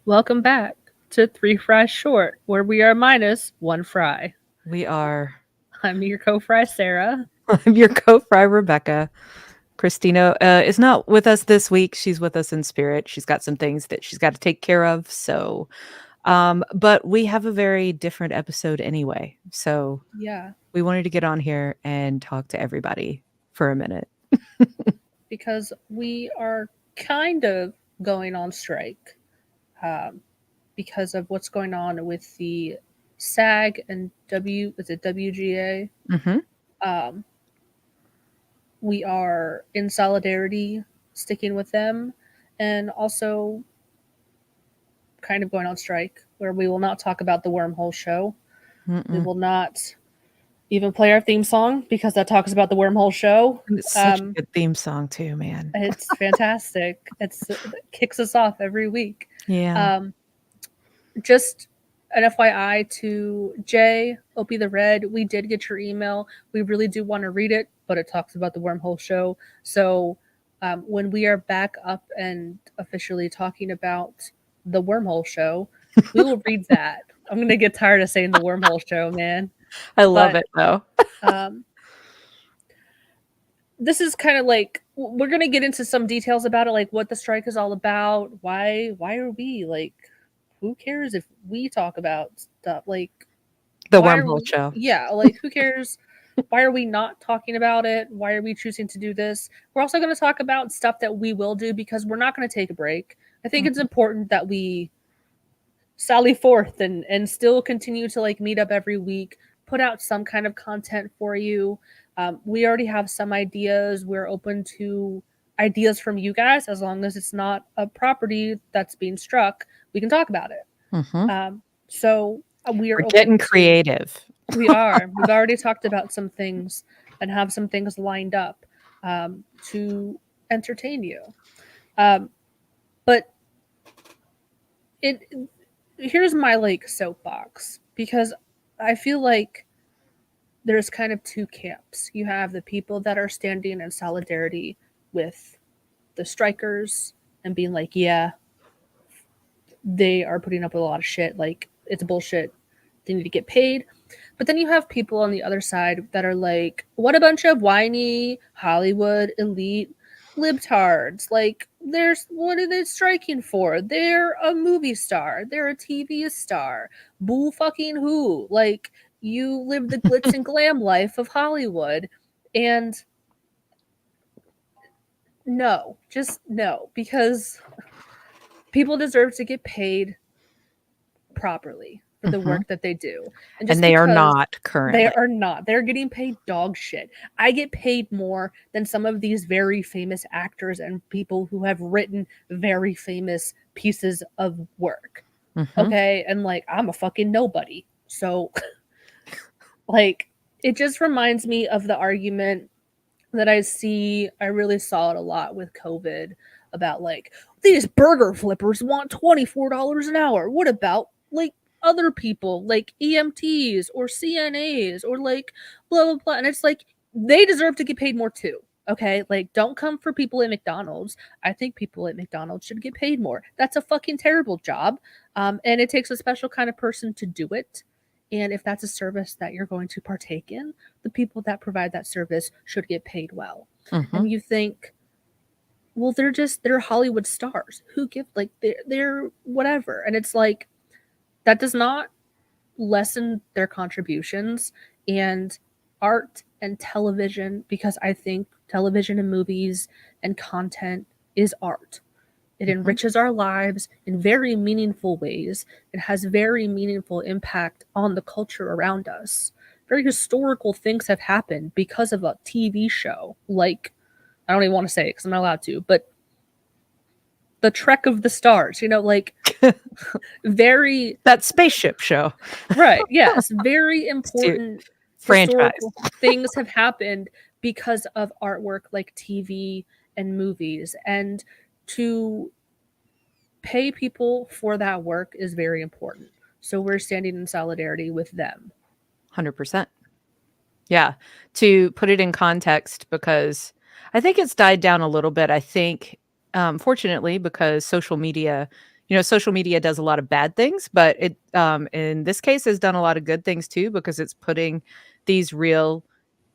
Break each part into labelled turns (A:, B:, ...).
A: Welcome back to Three Fries Short, where we are minus one fry.
B: We are.
A: I'm your co-fry, Sarah.
B: I'm your co-fry, Rebecca. Christina is not with us this week. She's with us in spirit. She's got some things that she's got to take care of. But we have a very different episode anyway. So
A: Yeah,
B: we wanted to get on here and talk to everybody for a minute.
A: because we are kind of going on strike um, because of what's going on with the SAG and WGA.
B: Mm-hmm.
A: Um, we are in solidarity, sticking with them, and also kind of going on strike, where we will not talk about the wormhole show. We
B: Mm-mm.
A: will not even play our theme song because that talks about the wormhole show.
B: And it's such a
A: Um,
B: good theme song too, man.
A: it's fantastic. It kicks us off every week.
B: Yeah.
A: Um, just an FYI to Jay, Opie the Red, we did get your email. We really do want to read it, but it talks about the wormhole show. So when we are back up and officially talking about the wormhole show, we will read that. I'm gonna get tired of saying the wormhole show, man.
B: I love
A: But
B: it though.
A: um, this is kind of like we're gonna get into some details about it, like what the strike is all about. Why are we like? Who cares if we talk about stuff like
B: The
A: why are
B: wormhole
A: we?
B: show.
A: Yeah, like who cares? Why are we not talking about it? Why are we choosing to do this? We're also going to talk about stuff that we will do because we're not going to take a break. I think it's
B: Mhm.
A: important that we sally forth and still continue to like meet up every week, put out some kind of content for you. We already have some ideas. We're open to ideas from you guys as long as it's not a property that's being struck. We can talk about it.
B: Mhm.
A: So we are
B: We're getting
A: open to.
B: creative.
A: We are. We've already talked about some things and have some things lined up to entertain you. Um, but it here's my like soapbox because I feel like there's kind of two camps. You have the people that are standing in solidarity with the strikers and being like, yeah, they are putting up with a lot of shit. Like, it's bullshit. They need to get paid. But then you have people on the other side that are like, what a bunch of whiny Hollywood elite libtards. Like, there's what are they striking for? They're a movie star. They're a TV star. Bull fucking who? Like, you live the glitz and glam life of Hollywood. And no, just no, because people deserve to get paid properly for the
B: Mhm.
A: work that they do. And
B: And
A: just
B: they are
A: because
B: not
A: they
B: currently.
A: are not, they're getting paid dog shit. I get paid more than some of these very famous actors and people who have written very famous pieces of work.
B: Mhm.
A: Okay. And like, I'm a fucking nobody. So, like, it just reminds me of the argument that I really saw it a lot with COVID about like these burger flippers want $24 an hour. What about like other people like EMTs or CNAs or like blah blah blah? And it's like they deserve to get paid more too. Okay, like don't come for people at McDonald's. I think people at McDonald's should get paid more. That's a fucking terrible job, and it takes a special kind of person to do it. And if that's a service that you're going to partake in, the people that provide that service should get paid well.
B: Mhm.
A: And you think, well, they're Hollywood stars. Who give like they're whatever. And it's like that does not lessen their contributions and art and television, because I think television and movies and content is art. It
B: Mhm.
A: enriches our lives in very meaningful ways. It has very meaningful impact on the culture around us. Very historical things have happened because of a TV show. Like, I don't even want to say it because I'm not allowed to, but the Trek of the Stars, like very,
B: That spaceship show.
A: right, yes, very
B: Stu
A: important
B: franchise.
A: historical things have happened because of artwork like TV and movies. And to pay people for that work is very important. So we're standing in solidarity with them.
B: 100%. Yeah. To put it in context, because I think it's died down a little bit. I think, fortunately, because social media social media does a lot of bad things, but it in this case has done a lot of good things too, because it's putting these real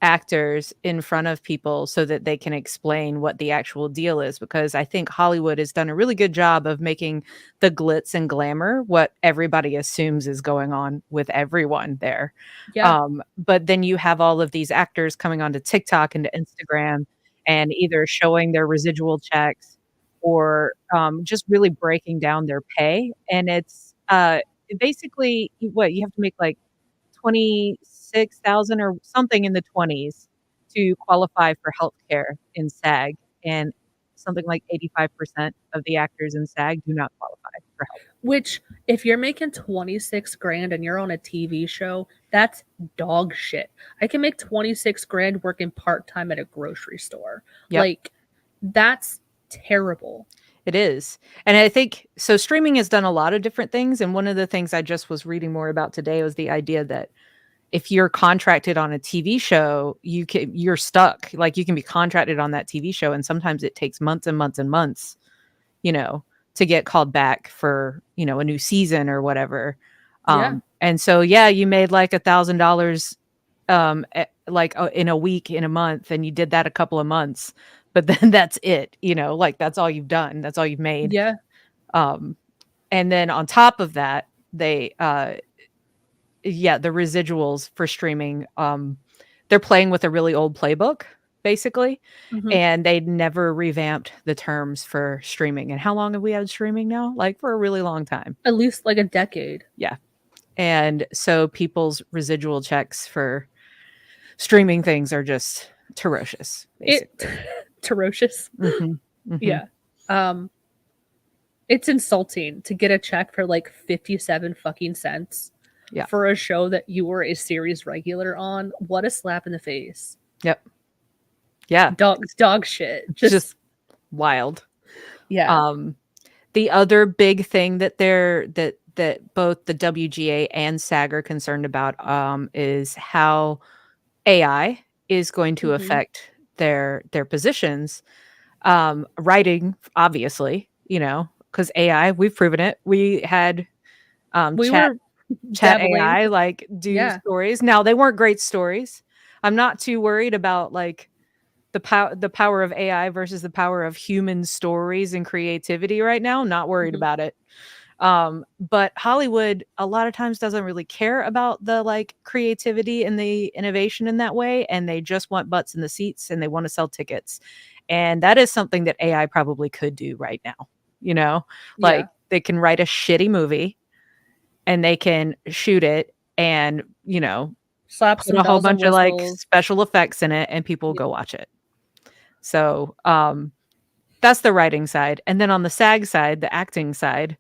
B: actors in front of people so that they can explain what the actual deal is, because I think Hollywood has done a really good job of making the glitz and glamour what everybody assumes is going on with everyone there.
A: Yeah.
B: But then you have all of these actors coming onto TikTok and to Instagram and either showing their residual checks or just really breaking down their pay. And it's basically what you have to make like 26,000 or something in the 20s to qualify for healthcare in SAG, and something like 85% of the actors in SAG do not qualify for health.
A: Which, if you're making 26 grand and you're on a TV show, that's dog shit. I can make 26 grand working part time at a grocery store.
B: Yep,
A: Like, that's terrible.
B: it is. And I think so streaming has done a lot of different things, and one of the things I just was reading more about today was the idea that if you're contracted on a TV show, you're stuck. Like, you can be contracted on that TV show, and sometimes it takes months and months and months, you know, to get called back for, a new season or whatever.
A: Yeah.
B: And so, yeah, you made like $1,000, like in a week, in a month, and you did that a couple of months, but then that's it, like that's all you've done. That's all you've made.
A: Yeah.
B: Um, and then on top of that, they, yeah, the residuals for streaming, they're playing with a really old playbook, basically,
A: Hmm.
B: and they never revamped the terms for streaming. And how long have we had streaming now? Like, for a really long time.
A: At least like a decade.
B: Yeah. And so people's residual checks for streaming things are just ferocious,
A: It
B: basically.
A: ferocious.
B: Mhm. Mhm.
A: Yeah. Um, it's insulting to get a check for like 57 fucking cents
B: Yeah.
A: for a show that you were a series regular on. What a slap in the face.
B: Yep. Yeah.
A: Dog shit.
B: It's just
A: Just
B: wild.
A: yeah.
B: Um, the other big thing that both the WGA and SAG are concerned about, is how AI is going to
A: Hmm.
B: affect their positions. Writing, obviously, because AI, we've proven it. We had
A: We
B: chat
A: were
B: chat
A: dabbling.
B: AI like do
A: Yeah.
B: stories. Now they weren't great stories. I'm not too worried about like the power of AI versus the power of human stories and creativity right now. Not worried
A: Hmm.
B: about it. But Hollywood a lot of times doesn't really care about the like creativity and the innovation in that way, and they just want butts in the seats and they want to sell tickets. And that is something that AI probably could do right now. You know,
A: Yeah.
B: like they can write a shitty movie and they can shoot it and,
A: Slap
B: put
A: some
B: a whole
A: bells and
B: bunch of like
A: whistles.
B: special effects in it and people will
A: Yeah.
B: go watch it. So, that's the writing side. And then on the SAG side, the acting side,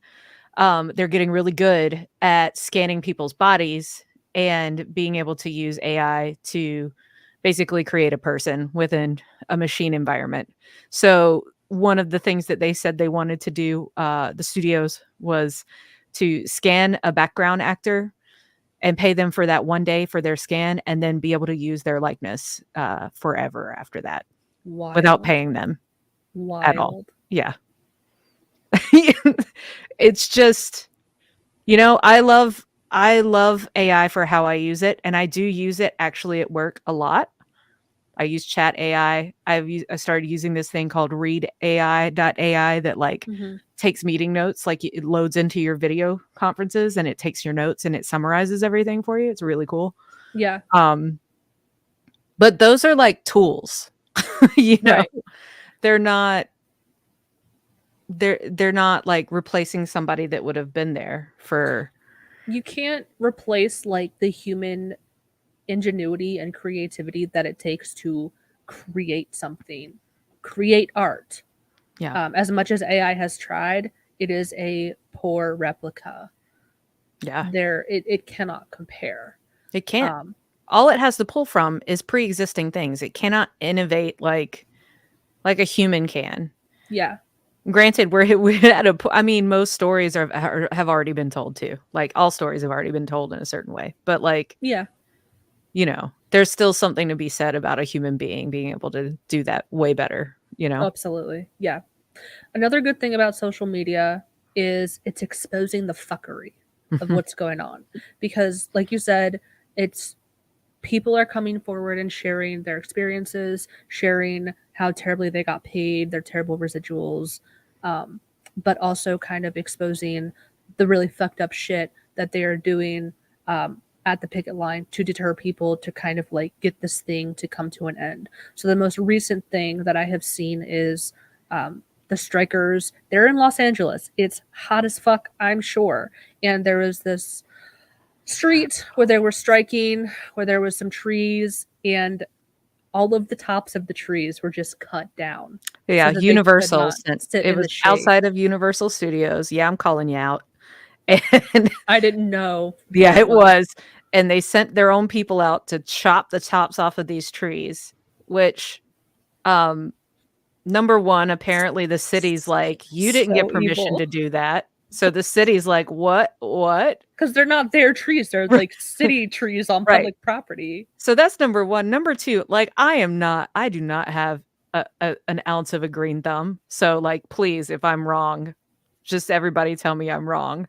B: they're getting really good at scanning people's bodies and being able to use AI to basically create a person within a machine environment. So one of the things that they said they wanted to do, the studios, was to scan a background actor and pay them for that one day for their scan, and then be able to use their likeness forever after that without
A: Wild.
B: paying them at all.
A: Wild.
B: Yeah. It's just, I love AI for how I use it, and I do use it actually at work a lot. I use chat AI. I started using this thing called Read AI that like
A: Hmm.
B: takes meeting notes, like it loads into your video conferences and it takes your notes and it summarizes everything for you. It's really cool.
A: Yeah.
B: Um, but those are like tools, you know.
A: Right.
B: They're not they're not like replacing somebody that would have been there for.
A: You can't replace like the human ingenuity and creativity that it takes to create something, create art.
B: Yeah.
A: As much as AI has tried, it is a poor replica.
B: Yeah.
A: It cannot compare.
B: It can't.
A: Um,
B: All it has to pull from is pre-existing things. It cannot innovate like a human can.
A: yeah,
B: Granted, we're at I mean, most stories have already been told too. Like, all stories have already been told in a certain way. But like,
A: yeah,
B: there's still something to be said about a human being being able to do that way better, you know?
A: absolutely. Yeah. Another good thing about social media is it's exposing the fuckery of
B: Mhm.
A: what's going on. Because, like you said, it's people are coming forward and sharing their experiences, sharing how terribly they got paid, their terrible residuals, um, but also kind of exposing the really fucked up shit that they are doing at the picket line to deter people to kind of like get this thing to come to an end. So the most recent thing that I have seen is the strikers. They're in Los Angeles. It's hot as fuck, I'm sure. And there was this street where they were striking, where there was some trees, and all of the tops of the trees were just cut down
B: Yeah,
A: so that they could
B: Universal
A: not
B: sent
A: sit
B: it
A: in
B: was
A: the shade.
B: outside of Universal Studios. Yeah, I'm calling you out. And
A: I didn't know where
B: yeah,
A: it
B: it
A: was.
B: was. And they sent their own people out to chop the tops off of these trees, which, um, number 1, apparently the city's like, "You didn't get
A: So
B: permission
A: evil.
B: to do that." So the city's like, "What? What?"
A: Because they're not their trees, they're like city trees on
B: Right.
A: public property.
B: So that's number 1. Number 2, like, I do not have an ounce of a green thumb. So, like, please, if I'm wrong, just everybody tell me I'm wrong.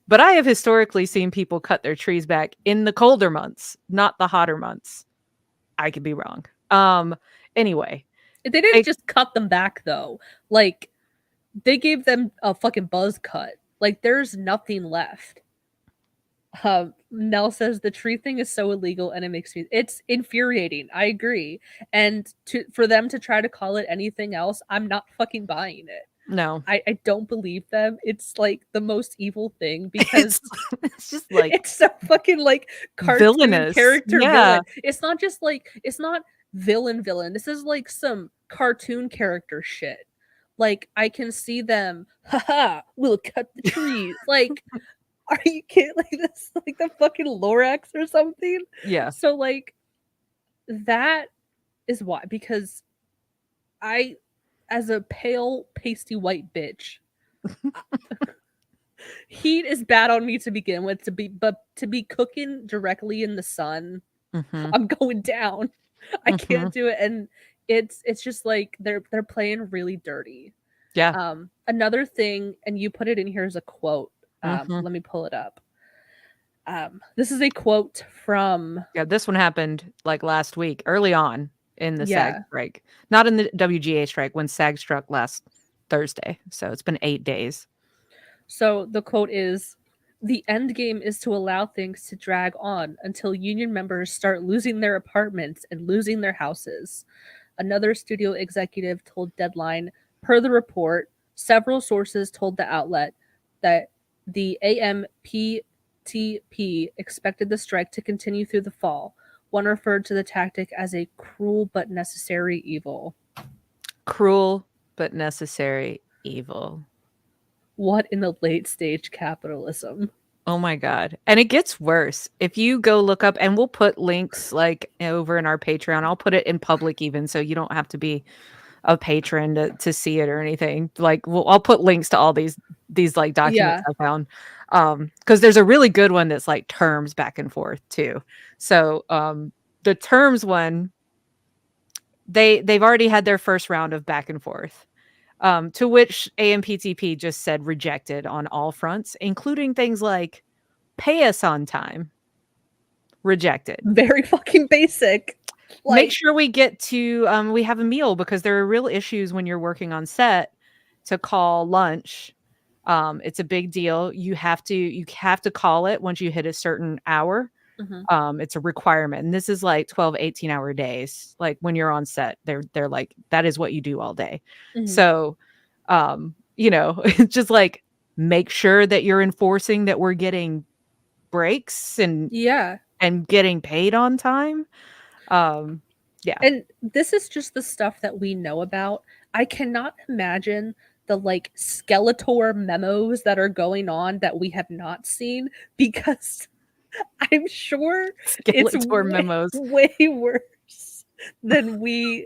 B: But I have historically seen people cut their trees back in the colder months, not the hotter months. I could be wrong. Anyway,
A: They didn't
B: they
A: just cut them back though. Like they gave them a fucking buzz cut. Like there's nothing left. Nell says the tree thing is so illegal and it makes me it's infuriating. I agree. And to for them to try to call it anything else, I'm not fucking buying it.
B: no.
A: I don't believe them. It's like the most evil thing
B: It's
A: because
B: it's just, like,
A: it's so fucking like cartoon
B: villainous.
A: character
B: Yeah.
A: villain. It's not just like it's not villain. This is like some cartoon character shit. Like I can see them, haha, we'll cut the trees. Like, are you kidding? Like this like the fucking Lorax or something?
B: Yeah.
A: So like that is why because I as a pale pasty white bitch heat is bad on me to begin with but to be cooking directly in the sun
B: Mhm.
A: I'm going down. I can't
B: Mhm.
A: do it and it's just like they're playing really dirty.
B: Yeah.
A: Another thing and you put it in here as a quote.
B: Mhm.
A: Let me pull it up. This is a quote from
B: Yeah, this one happened, like, last week, early on in the SAG
A: yeah.
B: strike. Not in the WGA strike, when SAG struck last Thursday, so it's been 8 days.
A: So the quote is the end game is to allow things to drag on until union members start losing their apartments and losing their houses. Another studio executive told Deadline, per the report, several sources told the outlet that the AMPTP expected the strike to continue through the fall. One referred to the tactic as a cruel but necessary evil.
B: Cruel but necessary evil.
A: What in the late stage capitalism?
B: Oh my god, and it gets worse. If you go look up and we'll put links, like, over in our Patreon, I'll put it in public even so you don't have to be a patron to see it or anything. Like, I'll put links to all these, like, documents
A: Yeah.
B: I found, because there's a really good one that's, like, terms back and forth too. So, the terms one, they've already had their first round of back and forth, to which AMPTP just said rejected on all fronts, including things like, "Pay us on time." Rejected.
A: Very fucking basic.
B: Make
A: Like,
B: sure we get to we have a meal because there are real issues when you're working on set to call lunch. It's a big deal. You have to call it once you hit a certain hour.
A: mhm,
B: It's a requirement. And this is like 12, 18-hour days. Like when you're on set, they're like, that is what you do all day.
A: mhm.
B: So it's just like make sure that you're enforcing that we're getting breaks
A: Yeah.
B: and getting paid on time. Um, yeah.
A: And this is just the stuff that we know about. I cannot imagine the like Skeletor memos that are going on that we have not seen because I'm sure it's
B: Skeletor memos.
A: way worse than we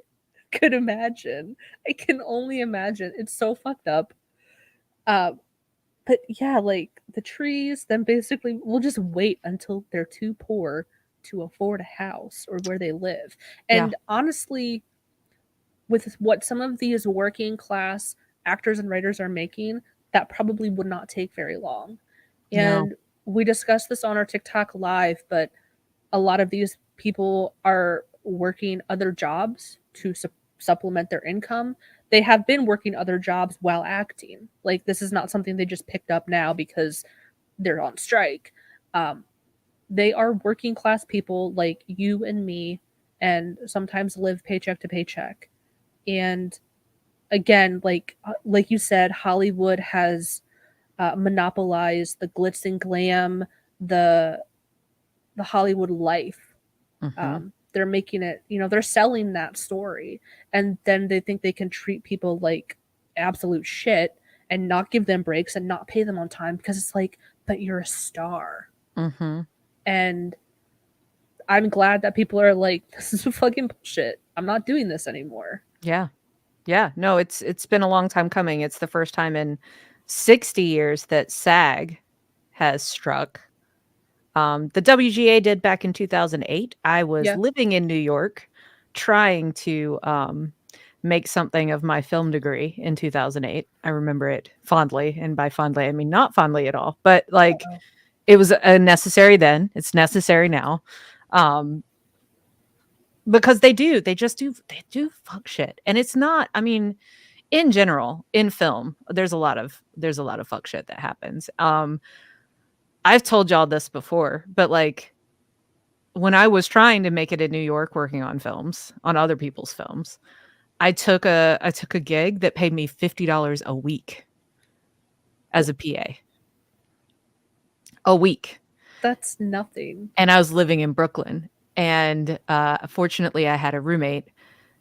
A: could imagine. I can only imagine. It's so fucked up. Uh, but yeah, like the trees, then basically we'll just wait until they're too poor to afford a house or where they live.
B: Yeah.
A: And honestly, with what some of these working class actors and writers are making, that probably would not take very long.
B: No.
A: And we discussed this on our TikTok live, but a lot of these people are working other jobs to supplement their income. They have been working other jobs while acting. Like, this is not something they just picked up now because they're on strike. Um, they are working class people like you and me, and sometimes live paycheck to paycheck. And again, like you said, Hollywood has monopolized the glitz and glam, the the Hollywood life.
B: Mhm.
A: They're making it, they're selling that story, and then they think they can treat people like absolute shit and not give them breaks and not pay them on time because it's like, but you're a star.
B: Mhm.
A: And I'm glad that people are like, this is fucking bullshit. I'm not doing this anymore.
B: Yeah. Yeah. No, it's been a long time coming. It's the first time in 60 years that SAG has struck. The WGA did back in 2008. I was
A: Yeah.
B: living in New York trying to make something of my film degree in 2008. I remember it fondly. And by fondly, I mean not fondly at all, but like
A: Uh-oh.
B: it was a necessary then. It's necessary now. Um, because they do fuck shit. And it's not, I mean, in general, in film, there's a lot of fuck shit that happens. I've told y'all this before, but like when I was trying to make it in New York working on films, on other people's films, I took a gig that paid me $50 a week as a PA. A week.
A: That's nothing.
B: And I was living in Brooklyn. And fortunately I had a roommate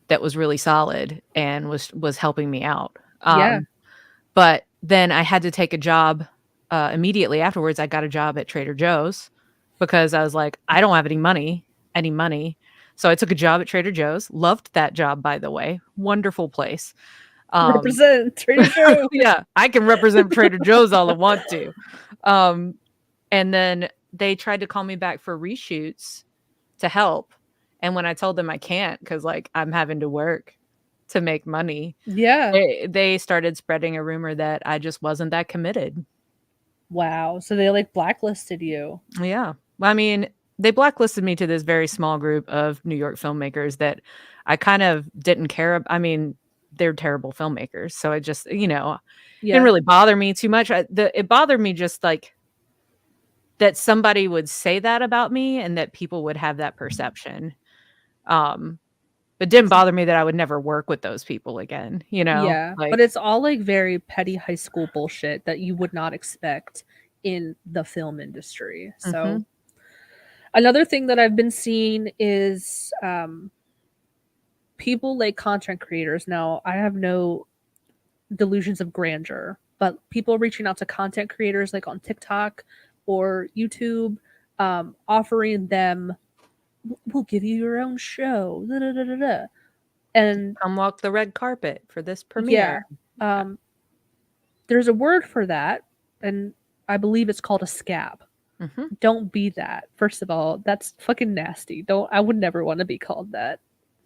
B: that was really solid and was helping me out.
A: Yeah.
B: But then I had to take a job immediately afterwards. I got a job at Trader Joe's because I was like, I don't have any money. So I took a job at Trader Joe's. Loved that job, by the way. Wonderful place. Um,
A: Represent Trader Joe.
B: yeah, I can represent Trader Joe's all I want to. Um, and then they tried to call me back for reshoots to help. And when I told them I can't because like I'm having to work to make money,
A: Yeah.
B: they started spreading a rumor that I just wasn't that committed.
A: Wow. So they like blacklisted you.
B: Yeah. I mean, they blacklisted me to this very small group of New York filmmakers that I kind of didn't care I mean, they're terrible filmmakers, so it just, didn't
A: Yeah.
B: really bother me too much. It bothered me just, like, that somebody would say that about me and that people would have that perception. Um, it didn't
A: It's
B: bother me that I would never work with those people again, you know?
A: Yeah, but
B: Like
A: it's all like very petty high school bullshit that you would not expect in the film industry. So
B: mhm,
A: another thing that I've been seeing is people like content creators. Now, I have no delusions of grandeur, but people reaching out to content creators like on TikTok or YouTube, offering them, we'll give you your own show. Da, da, da, da, da. And
B: "Come walk the red carpet for this premiere."
A: yeah,
B: Yeah.
A: um, there's a word for that, and I believe it's called a scab.
B: Mhm.
A: Don't be that. First of all, that's fucking nasty. Don't I would never want to be called that,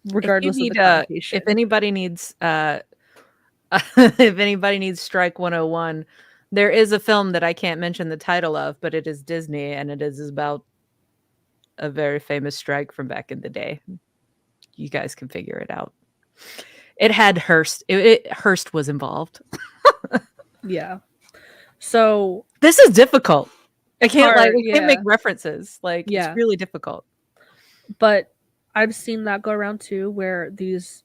B: If you
A: regardless of the
B: need, if
A: connotation.
B: anybody needs, if anybody needs Strike 101, there is a film that I can't mention the title of, but it is Disney, and it is about a very famous strike from back in the day. You guys can figure it out. It had Hearst. Hearst was involved.
A: Yeah. So
B: This is difficult.
A: hard,
B: I can't make
A: yeah.
B: references. Like, it's
A: Yeah.
B: really difficult.
A: But I've seen that go around too, where these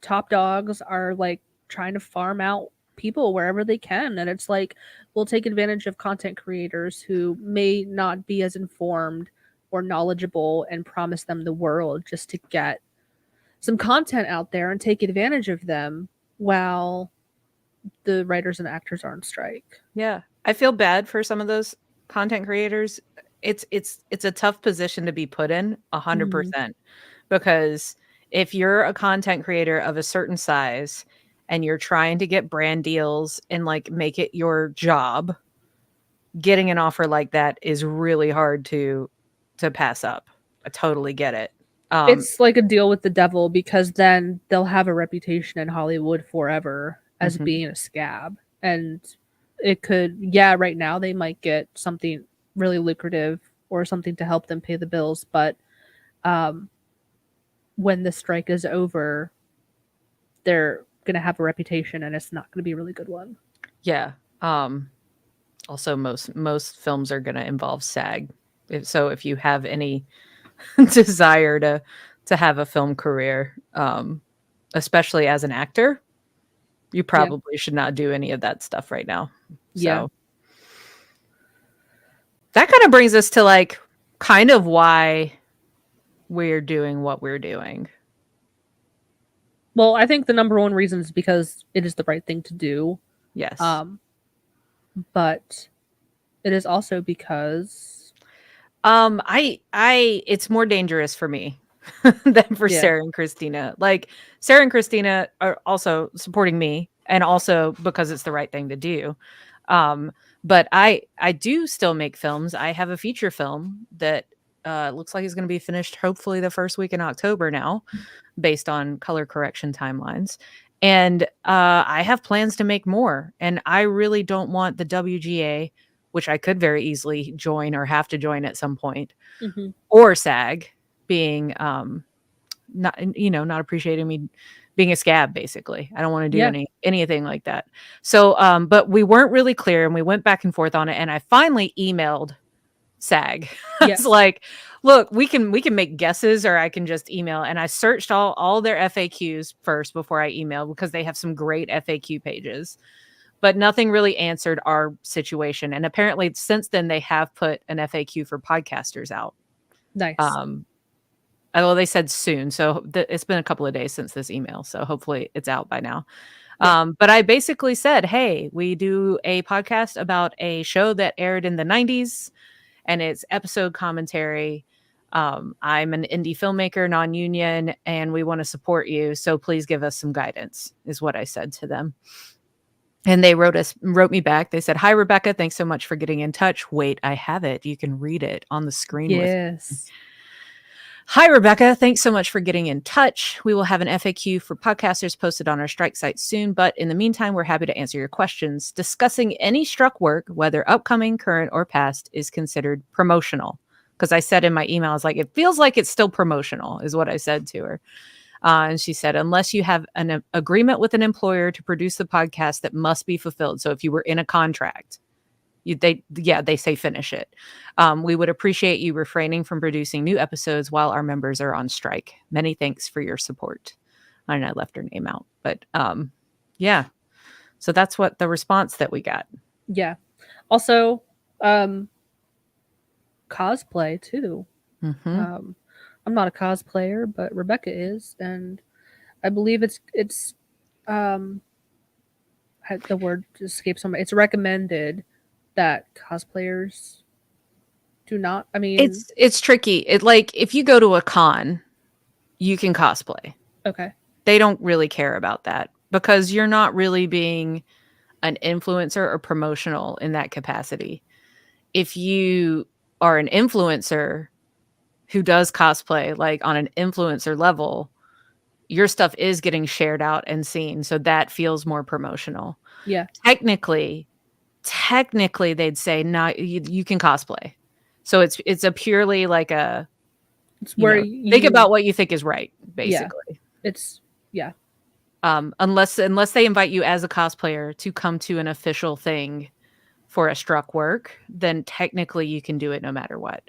A: top dogs are like trying to farm out people wherever they can. And it's like, we'll take advantage of content creators who may not be as informed or knowledgeable and promise them the world just to get some content out there and take advantage of them while the writers and actors are on strike.
B: Yeah. I feel bad for some of those content creators. It's a tough position to be put in
A: Mhm.
B: 100% because if you're a content creator of a certain size and you're trying to get brand deals and like make it your job, getting an offer like that is really hard to pass up. I totally get it. Um,
A: It's like a deal with the devil because then they'll have a reputation in Hollywood forever as
B: mhm.
A: being a scab. And it could, yeah, right now they might get something really lucrative or something to help them pay the bills, but um, when the strike is over, they're gonna have a reputation, and it's not gonna be a really good one.
B: Yeah. Um, Also, most films are going to involve SAG. So, if you have any desire to have a film career, especially as an actor, you
A: Yeah,
B: probably should not do any of that stuff right now.
A: yeah.
B: So that kind of brings us to like kind of why we're doing what we're doing.
A: Well, I think the number one reason is because it is the right thing to do.
B: Yes.
A: Um, but it is also because,
B: It's more dangerous for me than for
A: yeah,
B: Sarah and Christina. Like Sarah and Christina are also supporting me and also because it's the right thing to do. Um, but I do still make films. I have a feature film that looks like is going to be finished hopefully the first week in October now, based on color correction timelines. And I have plans to make more. And I really don't want the WGA, which I could very easily join or have to join at some point,
A: hmm,
B: or SAG being not not appreciating me being a scab. Basically, I don't want to do
A: yeah,
B: anything like that. So but we weren't really clear and we went back and forth on it, and I finally emailed SAG.
A: yeah,
B: It's like, look, we can make guesses or I can just email. And I searched all their FAQs first before I emailed because they have some great FAQ pages, but nothing really answered our situation. And apparently since then they have put an FAQ for podcasters out.
A: nice.
B: Um well, they said soon. So it's been a couple of days since this email. So hopefully it's out by now.
A: Yeah,
B: But I basically said, hey, we do a podcast about a show that aired in the 90s and it's episode commentary. I'm an indie filmmaker, non union, and we want to support you. So please give us some guidance, is what I said to them. And they wrote me back. They said, "Hi, Rebecca. Thanks so much for getting in touch. Wait, I have it. You can read it on the screen with me.
A: yes,
B: Hi, Rebecca. Thanks so much for getting in touch. We will have an FAQ for podcasters posted on our strike site soon, but in the meantime, we're happy to answer your questions. Discussing any struck work, whether upcoming, current, or past, is considered promotional." Because I said in my email, I was like, it feels like it's still promotional, is what I said to her. And she said, unless you have an agreement with an employer to produce the podcast that must be fulfilled. So if you were in a contract, they say finish it. We would appreciate you refraining from producing new episodes while our members are on strike. Many thanks for your support. And I left her name out, but yeah. So that's what the response that we got.
A: yeah. Also, um, cosplay too.
B: Mm-hmm.
A: Um, I'm not a cosplayer, but Rebecca is, and I believe it's um the word escapes on me. It's recommended that cosplayers do not. I mean,
B: It's tricky. It like if you go to a con, you can cosplay.
A: okay,
B: They don't really care about that because you're not really being an influencer or promotional in that capacity. If you are an influencer who does cosplay like on an influencer level, your stuff is getting shared out and seen. So that feels more promotional.
A: yeah,
B: Technically, they'd say, no, you can cosplay. So it's a purely like a,
A: it's where
B: think
A: you,
B: about what you think is right,
A: yeah,
B: basically.
A: it's yeah,
B: Unless they invite you as a cosplayer to come to an official thing for a struck work, then technically you can do it no matter what.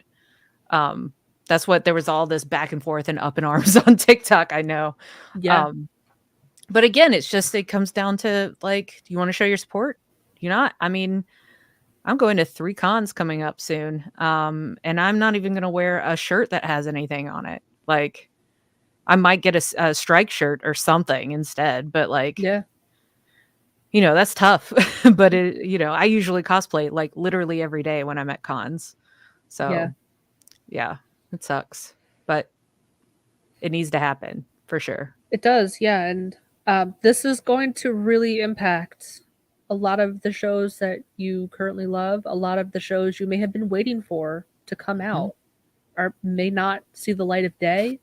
B: Um, that's what there was all this back and forth and up in arms on TikTok. I know.
A: yeah,
B: Um, but again, it comes down to like, do you want to show your support? You not? I mean, I'm going to 3 cons coming up soon. And I'm not even going to wear a shirt that has anything on it. Like, I might get a strike shirt or something instead, but like,
A: yeah,
B: that's tough. But I usually cosplay like literally every day when I'm at cons.
A: yeah.
B: So yeah, it sucks, but it needs to happen for sure.
A: It does, yeah, and this is going to really impact a lot of the shows that you currently love. A lot of the shows you may have been waiting for to come
B: Mhm.
A: out or may not see the light of day.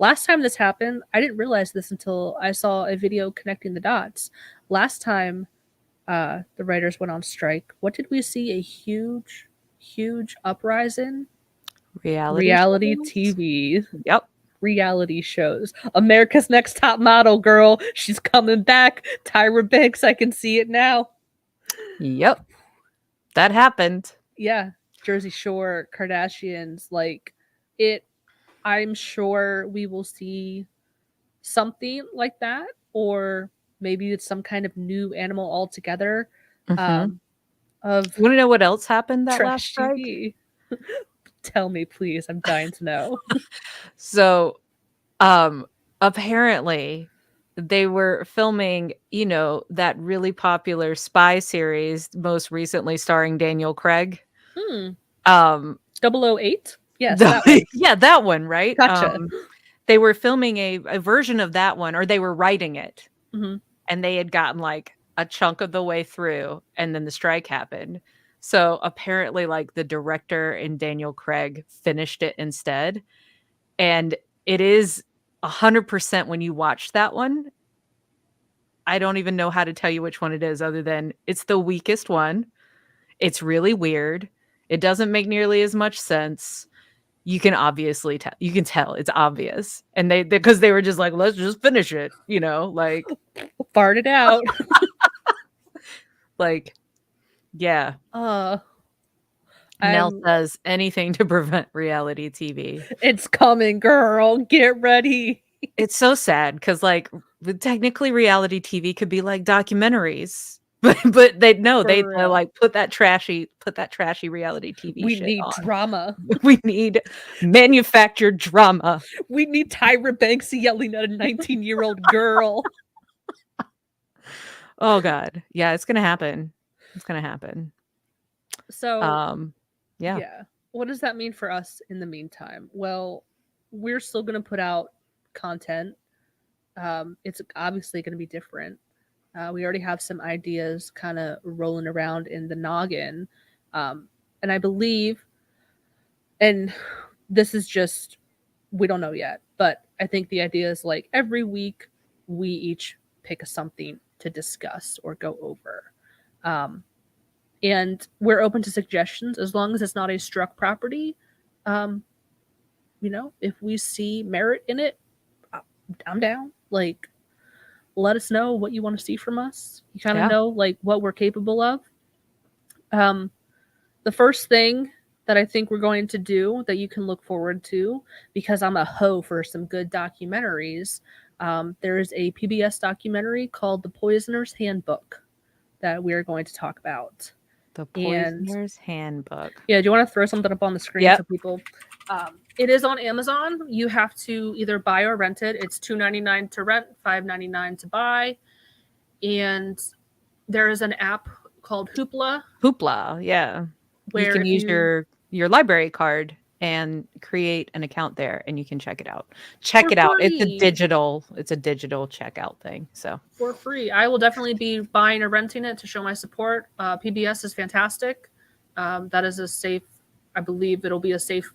A: Last time this happened, I didn't realize this until I saw a video connecting the dots. Last time The writers went on strike. What did we see? A huge uprising?
B: Reality
A: Reality
B: shows?
A: TV.
B: Yep.
A: Reality shows. America's Next Top Model, girl. She's coming back. Tyra Banks, I can see it now.
B: Yep. That happened.
A: Yeah. Jersey Shore, Kardashians, like it. I'm sure we will see something like that, or maybe it's some kind of new animal altogether,
B: Mhm.
A: um, of
B: You wanna know what else happened that last
A: trash
B: strike?
A: TV. Tell me, please. I'm dying to know.
B: So, um, apparently, they were filming, that really popular spy series, most recently starring Daniel Craig.
A: Hmm.
B: Um,
A: 008? Yes, that one.
B: yeah, that one, right?
A: Gotcha.
B: They were filming a version of that one, or they were writing it,
A: Hmm.
B: and they had gotten, like, a chunk of the way through, and then the strike happened. So, apparently, like, the director and Daniel Craig finished it instead, and it is 100% when you watch that one, I don't even know how to tell you which one it is other than it's the weakest one. It's really weird. It doesn't make nearly as much sense. You can obviously tell. You can tell it's obvious. And they because they were just like, "Let's just finish it," like
A: Fart it out.
B: like yeah.
A: Uh,
B: Nell
A: I'm.
B: says anything to prevent reality TV.
A: It's coming, girl. Get ready.
B: It's so sad because technically reality TV could be like documentaries. But they no,
A: For
B: they
A: real.
B: like put that trashy reality TV
A: We
B: shit
A: need
B: on.
A: drama.
B: We need manufactured drama.
A: We need Tyra Banks yelling at a 19-year-old girl.
B: Oh god. Yeah, it's gonna happen. It's gonna happen.
A: So,
B: Um, yeah.
A: yeah. What does that mean for us in the meantime? Well, we're still going to put out content. It's obviously going to be different. We already have some ideas kind of rolling around in the noggin. Um, and I believe, and this is just, we don't know yet, but I think the idea is like every week we each pick something to discuss or go over. Um, and we're open to suggestions as long as it's not a struck property. Um, if we see merit in it, I'm down. Like, let us know what you want to see from us. You kind of
B: Yeah.
A: know like what we're capable of. Um, the first thing that I think we're going to do that you can look forward to, because I'm a hoe for some good documentaries. There is a PBS documentary called The Poisoner's Handbook that we are going to talk about.
B: The
A: And
B: Poisoner's Handbook.
A: yeah, do you want to throw something up on the screen
B: Yep.
A: so people? It is on Amazon. You have to either buy or rent it. It's $2.99 to rent, $5.99 to buy, and there is an app called Hoopla
B: Hoopla, yeah. You
A: where
B: can
A: if
B: use
A: you
B: your library card and create an account there, and you can check it out. Check
A: for
B: it out.
A: free,
B: It's a digital checkout thing, so
A: for free. I will definitely be buying or renting it to show my support. PBS is fantastic. That is a safe. I believe it'll be a safe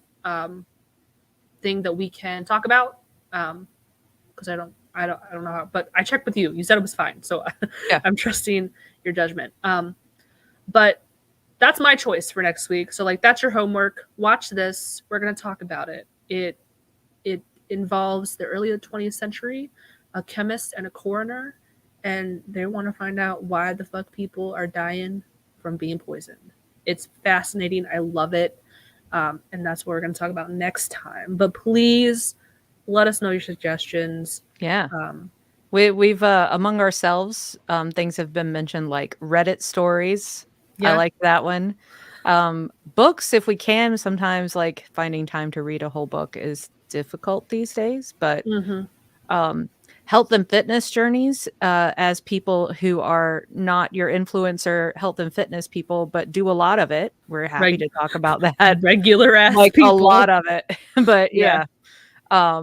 A: thing that we can talk about. Because I don't know how, but I checked with you. You said it was fine, so
B: yeah.
A: I'm trusting your judgment. But that's my choice for next week. So like that's your homework. Watch this. We're gonna talk about it. It involves the early 20th century, a chemist and a coroner, and they want to find out why the fuck people are dying from being poisoned. It's fascinating. I love it. And that's what we're going to talk about next time. But please let us know your suggestions.
B: Yeah.
A: Um,
B: We've among ourselves, things have been mentioned like Reddit stories. I
A: yeah.
B: like that one. Books, if we can, sometimes like finding time to read a whole book is difficult these days, but
A: Mm-hmm.
B: um, health and fitness journeys, as people who are not your influencer health and fitness people, but do a lot of it. We're happy
A: Reg-
B: to talk about that,
A: regular ass
B: like a lot
A: people.
B: of it. But
A: Yeah.
B: yeah,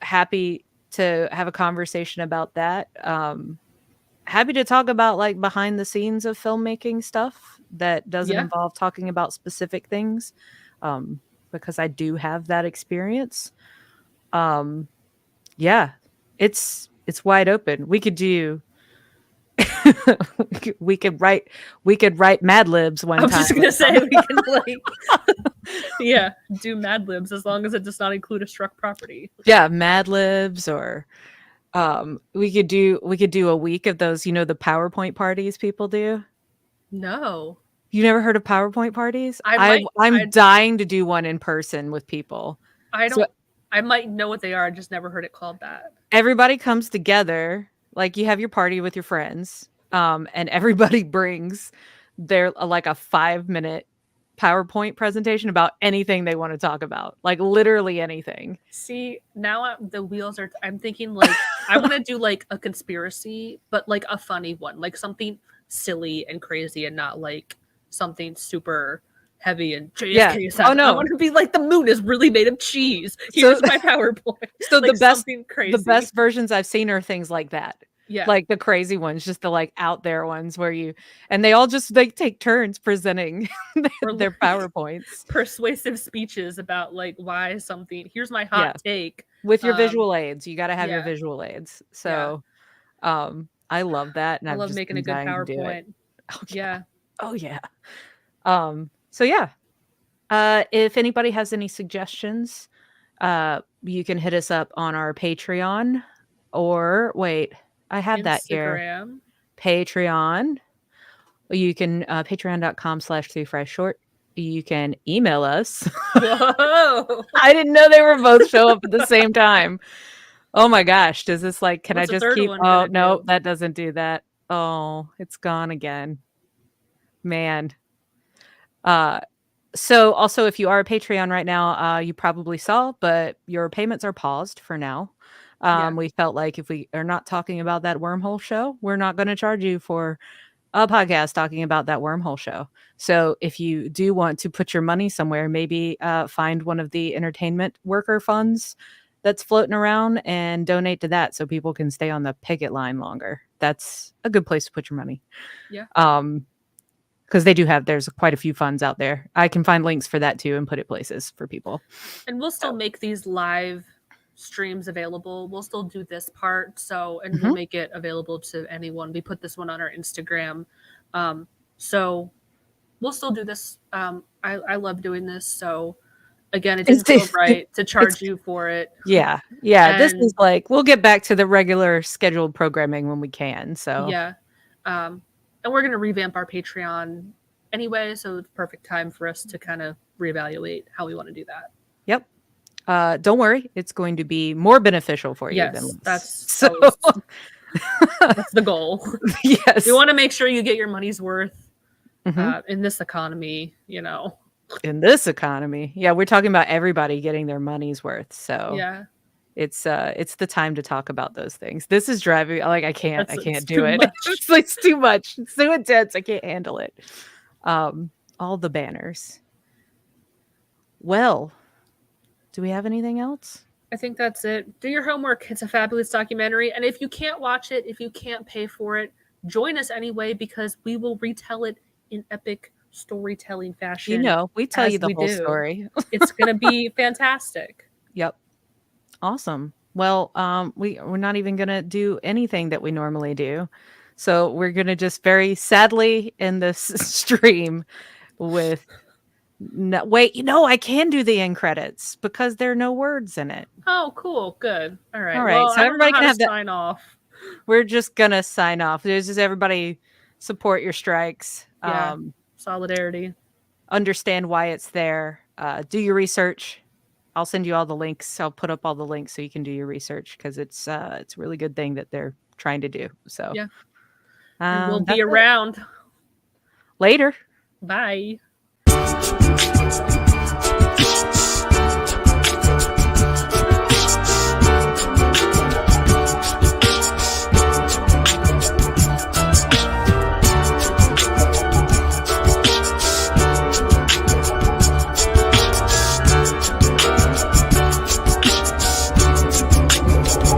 B: happy to have a conversation about that. Happy to talk about like behind the scenes of filmmaking stuff that doesn't
A: Yeah.
B: involve talking about specific things, because I do have that experience. Um, yeah, it's wide open. We could do we could write Mad Libs
A: I
B: one
A: was
B: time
A: just
B: or
A: gonna say
B: something.
A: we can like, yeah, do Mad Libs as long as it does not include a struck property.
B: Yeah, Mad Libs, or we could do a week of those, the PowerPoint parties people do.
A: No,
B: You never heard of PowerPoint parties?
A: I
B: I
A: might.
B: I'm dying to do one in person with people.
A: I
B: So
A: don't. I might know what they are. I just never heard it called that.
B: everybody comes together, like you have your party with your friends, and everybody brings their like a 5-minute PowerPoint presentation about anything they want to talk about, like literally anything.
A: See, now the wheels are. I'm thinking like I want to do like a conspiracy, but like a funny one, like something silly and crazy, and not like something super heavy and
B: Yeah.
A: JFK
B: Oh
A: said. I
B: no.
A: want to be like the moon is really made of cheese.
B: So
A: Here's my PowerPoint,
B: so
A: like something
B: the
A: crazy.
B: best versions I've seen are things like that.
A: Yeah,
B: Like the crazy ones, just the like out there ones where you and they all just like take turns presenting
A: or
B: their
A: like
B: PowerPoints.
A: persuasive speeches about like why something. Here's my
B: Yeah.
A: hot take.
B: With your
A: Um,
B: visual aids. You gotta have your
A: yeah,
B: visual aids.
A: yeah.
B: So I love that, and
A: I
B: I've
A: love
B: just
A: making a
B: been
A: good
B: dying to do it.
A: PowerPoint.
B: Oh yeah.
A: Yeah,
B: Oh yeah. So yeah. If anybody has any suggestions, you can hit us up on our Patreon, or wait, I had that here.
A: Instagram.
B: Patreon. You can patreon.com/2freshshort. You can email us.
A: Whoa!
B: I didn't know they were both show up at the same time. Oh my gosh, does this like can I
A: What's the
B: just
A: third
B: keep
A: one
B: oh
A: gonna
B: no,
A: do?
B: that doesn't do that. Oh, it's gone again. Man. Uh so also if you are a Patreon right now, you probably saw, but your payments are paused for now.
A: Yeah,
B: We felt like if we are not talking about that wormhole show, we're not going to charge you for a podcast talking about that wormhole show. So if you do want to put your money somewhere, maybe find one of the entertainment worker funds that's floating around and donate to that so people can stay on the picket line longer. That's a good place to put your money.
A: yeah.
B: Um, because they do have there's quite a few funds out there. I can find links for that too and put it places for people.
A: And we'll
B: So,
A: still make these live streams available. We'll still do this part, so and we'll
B: mhm.
A: make it available to anyone. We put this one on our Instagram, um, so we'll still do this. I love doing this. So again, it didn't feel
B: It's
A: right to
B: it's
A: charge you for it,
B: yeah, yeah. This is
A: and
B: like we'll get back to the regular scheduled programming when we can. So
A: yeah, um, and we're gonna revamp our Patreon anyway, so it's perfect time for us to kind of reevaluate how we want to do that.
B: yep. Don't worry, it's going to be more beneficial for you than
A: Yes,
B: less.
A: that's
B: So
A: always that's the goal. We
B: yes.
A: want to make sure you get your money's worth
B: Mhm.
A: in this economy. You know,
B: In this economy. Yeah, we're talking about everybody getting their money's worth. So
A: yeah,
B: it's the time to talk about those things. This is driving like I
A: it's
B: can't do
A: too
B: it.
A: much.
B: It's like it's too much. It's too intense. I can't handle it. All the banners. Well, do we have anything else?
A: I think that's it. Do your homework. It's a fabulous documentary, and if you can't watch it, if you can't pay for it, join us anyway because we will retell it in epic storytelling fashion
B: We tell you
A: as
B: the
A: we
B: whole
A: do.
B: story.
A: It's gonna be fantastic.
B: Yep. Awesome. Well, we're not even gonna do anything that we normally do. So we're gonna just very sadly end this stream with no wait, I can do the end credits because there are no words in it.
A: Oh, cool. Good. All
B: All
A: right.
B: right.
A: Well,
B: So
A: I don't know
B: everybody
A: how
B: can
A: to
B: have that.
A: sign off.
B: We're just gonna sign off. There's just everybody support your strikes.
A: Yeah. Solidarity.
B: Understand why it's there. Do your research. I'll send you all the links. I'll put up all the links so you can do your research because it's a really good thing that they're trying to do. So
A: Yeah. And we'll be
B: that's it.
A: around.
B: Later.
A: Bye.